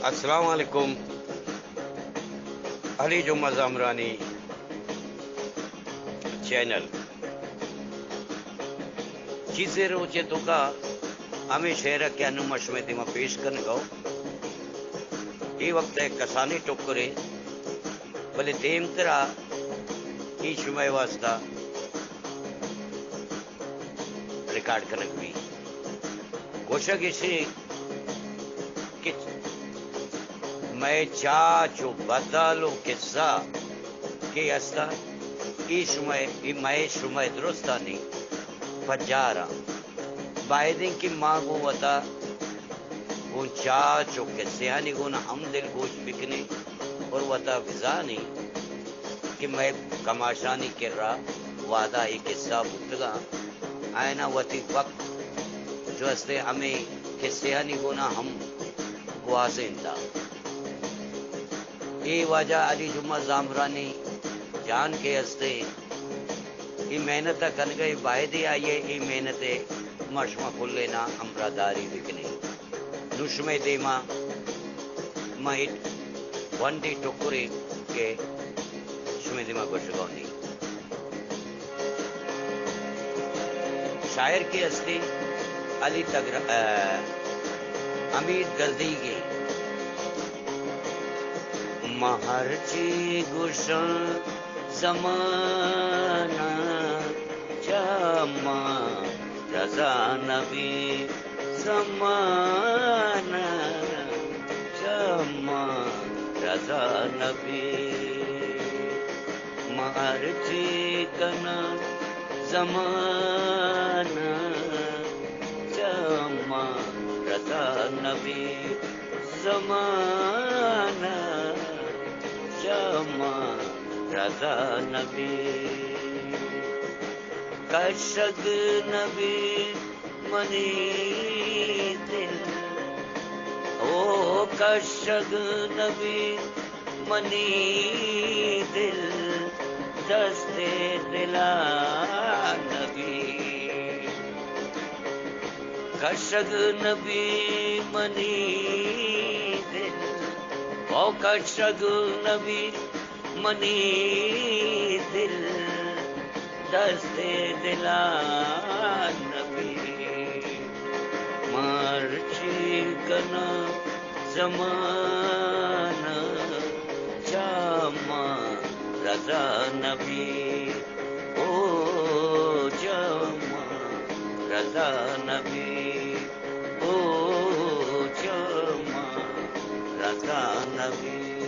السلام علیکم علی جمعہ زامرانی چینل چیزیں روچے تو کا ہمیں شہر کے انمش میں دیما پیش کرنے گو یہ وقت ہے کسانی ٹکرے بلے دیم ترا ای شمع واسطہ ریکارڈ کرنے بھی کوشش اسی کہ میں چاچو بدلو قصہ کہ استا ای میں شمع درستانی فجارا بائدین کی ماں کو وطا وہ چاچو قصے ہانی گونا ہم دل گوش بکنے اور وطا وزانی کہ میں کماشانی کر رہا وعدہ ایک قصہ بکلگا آئینہ وطی وقت جو استے ہمیں قصے ہانی گونا ہم گوازیں تھا یہ وجہ علی جمعہ زامرانی جان کے ہستے یہ محنت کر گئے باہدی آئیے یہ محنت مشمہ کھل لینا امراداری بکنے نشمے دیما مہت ونڈی ٹکرے کے شمے دیما گوشگونی شاعر کی ہستی علی امید گردیگی مہرچی گشن زمانہ جامع رضا نبی زمانہ جامع رضا نبی مہرچی کنا زمانہ جامع رضا نبی زمانہ جامع رضا نبی کشگ نبی منی دل او کشگ نبی منی دل دست دلا نبی کشگ نبی منی دل او کشگ نبی منی دل دست دلا نبی مرچی کنا زمانہ جامع رضا نبی او جامع رضا نبی او جامع رضا نبی